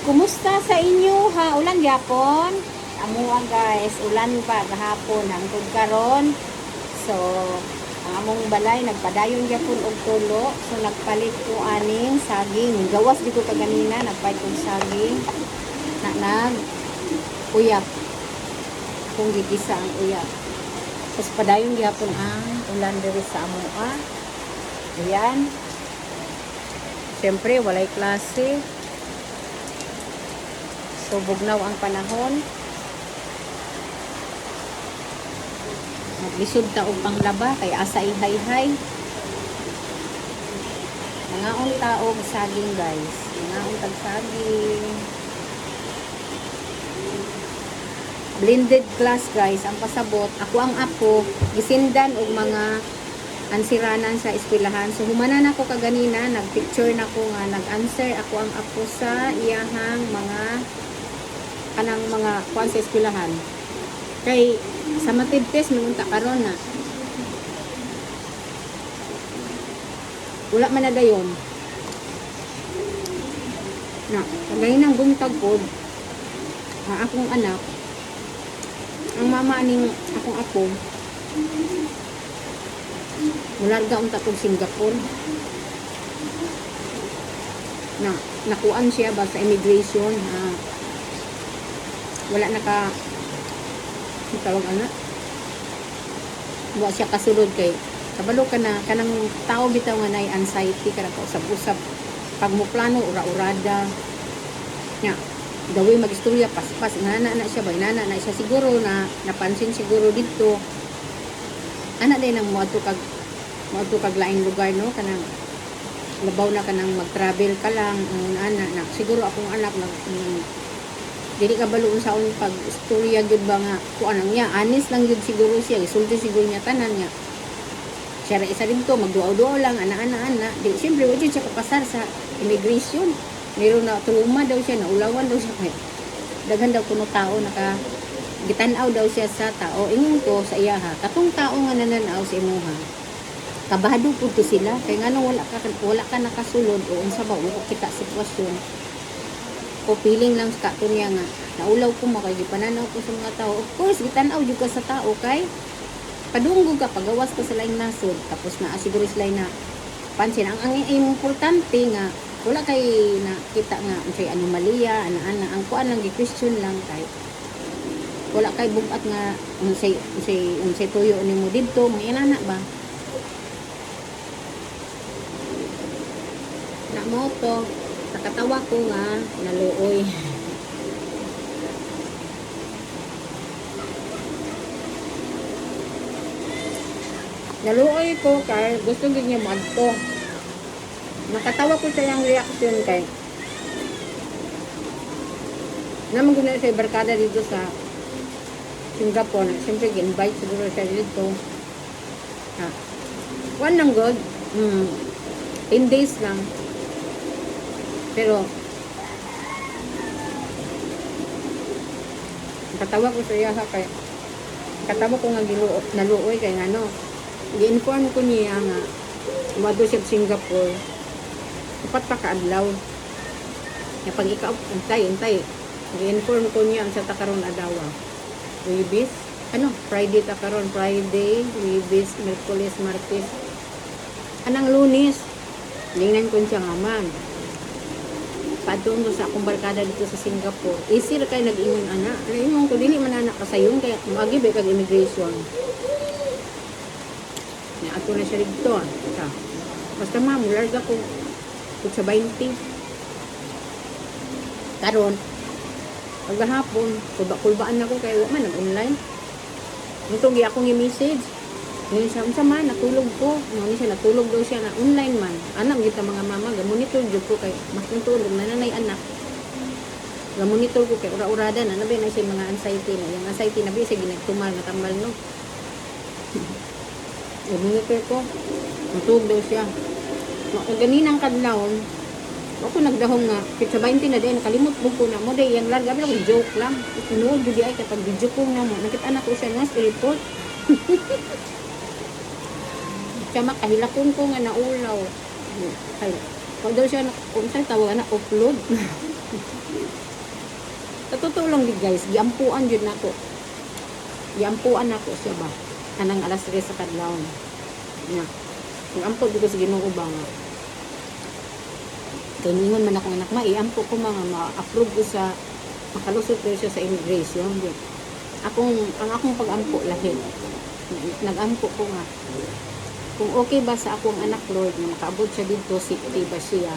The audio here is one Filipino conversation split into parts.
Kumusta sa inyo ha? Ulan gyapon? Amuan guys, ulan pa gahapon hangtod karon. So, ang among balay nagpadayon gyapon og tulo. So nagpalit ko aning saging. Gawas dito kaganina nagpalit og saging. Nag uyap. Kung gigisa ang uyap. Tapos padayon gyapon ang ulan diri sa amoa. Ayan. Siyempre, walay klase. So, bugnaw ang panahon. Maglisod ta og panglaba kay asa ihay-hay. Nangaon ta og saging guys. Nangaon tag saging. Blended class guys ang pasabot. Ako ang apo gisindan og mga ansiranan sa eskwelahan. So humanan ako kaganina, nagpicture na ko nga nag-answer ako ang apo sa iyahang mga kanang mga kuan sa eskwelahan. Kay sa matid test mangunta karon na. Wala man na dayon. Na, kagayon ang buntag pod. Akong anak, ang mama ning akong apo, mularga ang tatong Singapore. Na, nakuan siya ba sa immigration. Wala naka tawag anak. Wala siya kasulod kay kabalo ka na kanang tao bitaw nga nay anxiety kada ka usab-usab pag mo plano ura-urada nya dawi magistorya paspas nana na siya ba nana na siya siguro na napansin siguro dito ana day nang moadto kag laing lugar no kanang labaw na kanang mag-travel ka lang ana na siguro akong anak nag dili ka baloon sa akong pag-istorya gyud ba nga kuan lang niya honest lang gyud siguro siya isulti siguro niya tanan niya siya ra isa dito magduaw-duaw lang ana di siyempre wa siya kapasar sa immigration meron na trauma daw siya naulawan daw siya kay daghan daw kuno tao naka gitan-aw daw siya sa tao ingon ko sa iya ha katong tao nga nananaw sa imuha kabahado pud to sila kay nganong wala ka nakasulod o unsa ba uko kita sitwasyon o feeling lang sa niya nga naulaw ko mo kay gipananaw ko sa mga tao of course gitanaw jud ka sa tao kay padunggo ka pagawas ka sa laing nasod tapos na siguro sila na pansin ang importante nga wala kay nakita nga unsay anomalya ana ang kuan lang gi-question lang kay wala kay bugat nga unsay tuyo nimo didto mga inana ba na mo to nakatawa ko nga naluoy naluoy ko kay gusto gid niya madto nakatawa ko sa iyang reaction kay naman guna sa barkada dito sa Singapore siyempre gi-invite siguro siya dito one lang good 10 days lang pero katawa ko sa iya kay katawa ko nga naluoy kay ngano gi-inform ko niya nga wado siya sa Singapore upat pa kaadlaw nga pag ikaw antay gi-inform ko niya ang sa takaron adawa Wibis Friday takaron Friday Wibis Miyerkules Martes anang Lunes lingnan ko siya nga man padung sa akong barkada dito sa Singapore. Easy ra kay nag-ingon ana. Ingon ko dili man ana kasayon kay moagi ba kag immigration. Ni ato na siya dito. Basta larga ko sa 20. Karon paghapon kulbaan ako kay wa man nag-online. Nito gi akong i-message. Ngayon siya, unsa man, natulog ko. Ngayon siya, natulog daw siya na online man. Anak, kita mga mama, gamonitor dyan ko kay, mas tulog, nananay anak. Gamonitor ko kay, ura-urada na, nabi na siya mga anxiety na. Yung anxiety, nabi siya ginagtumal, natambal, no? Gamonitor ko, natulog daw siya. Ganinang kadlawon, ako nagdahong nga, sa 20 na din, nakalimot ko na mo, day, yung larga, pero joke lang. Inuod, judi ay, kapag video ko na mo, nakita anak ko siya nga, report. Siya makahilakon ko nga naulaw. Ay, pag daw siya kung saan tawag na upload. Sa totoo lang di guys, giampuan jud nako. Giampuan nako siya ba. Kanang alas 3 sa kadlaw. Na. Kung ampo dito sa Ginoo ba nga. Kaningon man ako anak iampo ko mga ma-approve ko sa makalusot ko siya sa immigration. Ang akong pag-ampo lahi. Nag-ampo ko nga. Kung okay ba sa akong anak Lord na makaabot siya dito, safety ba siya?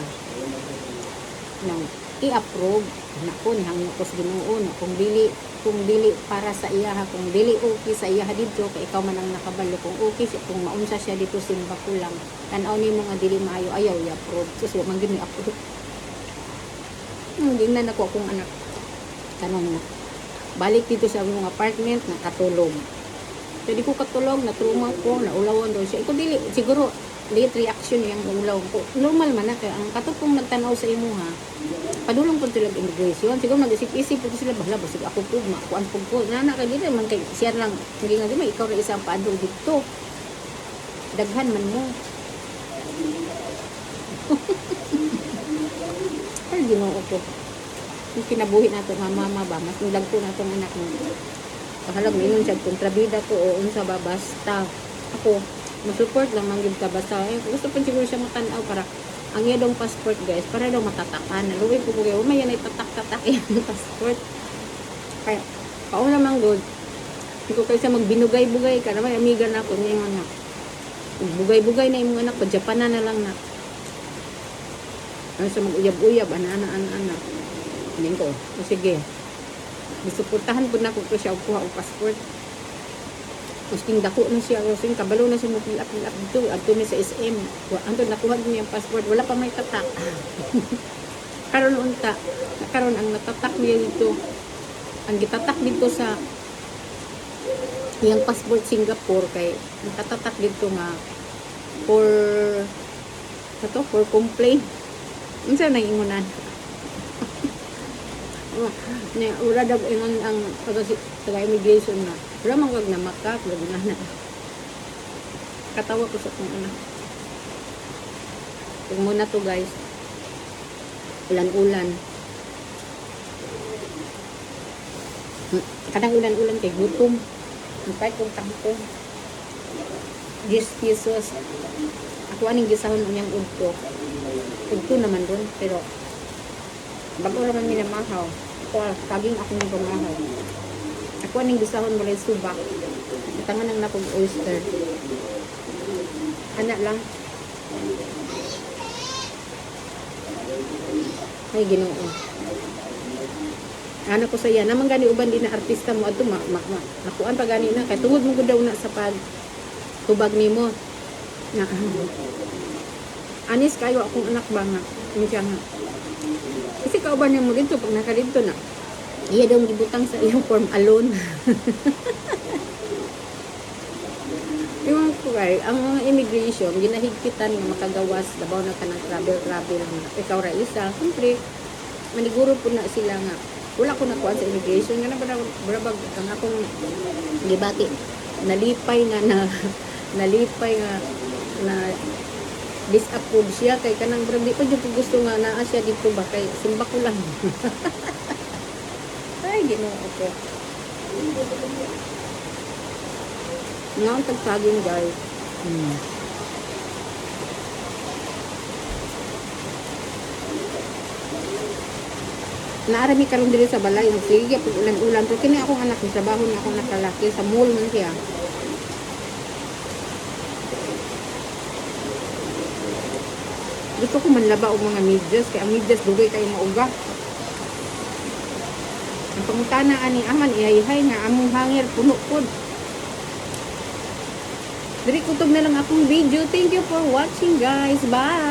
Nang i-approve nako ni hangyo ko sa Ginoo na kung dili para sa iya ha, kung dili okay sa iya dito kay ikaw man ang nakabalo, kung okay siya, kung maunsa siya dito simba ko lang tan-aw ni mga dili maayo ayaw i-approve so man gyud ni approve. Hindi na nako akong anak kanon na balik dito sa among apartment nakatulog. So di ko katulog, natruma ko, naulawan daw siya. Iko dili siguro late reaction yang ulaw ko. Normal man na kay ang katupong nagtanaw sa imo ha. Padulong po sila immigration. Siguro nag-isip-isip po sila bahala basig ako pugma, kuan pug ko. Nana kay dili man kay siya lang hindi nga di may ikaw ra isang paadong dito. Daghan man mo. Ay Ginoo ko. Yung kinabuhi nato nga mama ba, mas nilagto nato ang anak mo. Pahalag mingon siya kontrabida ko o unsa ba basta ako mo-support lang manggid ka basta gusto pa siguro siya matanaw para ang iya dong passport guys para daw matatakan naluwi ko kayo may yan ay tatak-tatak yung passport kaya kauna mang good hindi ko kayo siya magbinugay-bugay ka naman amiga na ako niya anak bugay-bugay na yung anak pa Japanan na lang na ano siya mag-uyab-uyab ana hindi ko o sige disuportahan po na ko siya kuha o passport. Masking dako na siya, masking kabalo na siya mapilap-pilap dito. Adto ni sa SM. Anto nakuha niya yung passport, wala pa may tatak. Karon unta, karon ang natatak niya dito. Ang gitatak dito sa iyang passport Singapore kay nakatatak dito nga for complaint. Unsa nang ingunan? Ura daw ingon ang taga immigration na wala mang wag na makak wag na katawa ko sa kong anak kung muna to guys ulan-ulan kadang ulan-ulan kay gutom napay kong tangko 10 pesos ako aning gisahon unyang udto naman dun pero bago naman minamahaw kaging akong nagamahaw ako aning gisahon mo lang subak itangan ng napog oyster anak lang ay Ginoo anak ko sa iya naman gani uban din na artista mo ato nakuan pa gani na kay tungod mo daw na sa pag tubag nimo na anis kayo akong anak ba nga siya nga kasi kauban niya mo dito pag nakalito na iya daw gibutang sa iyang form alone. Yung kay ang mga immigration ginahigpitan nga makagawas dabaw na kanang travel ikaw ra isa siyempre maniguro po na sila nga wala ko nakuha sa immigration nga na barabag ang akong gibati nalipay nga na disapprove siya kay kanang brand di pa jud gusto nga naa siya dito ba kay simba ko lang. Ay Ginoo ko. Nga ang tagtagin guys. Naarami karon diri sa balay sige pag ulan-ulan pero kini akong anak ni trabaho ni akong nakalaki sa mall man siya. Gusto ko manlaba og mga medyas kay ang medyas dugay kay mauga. Ang pangutana ani aman ihay nga among hangir puno pod. Diri kutob na lang akong video. Thank you for watching guys. Bye.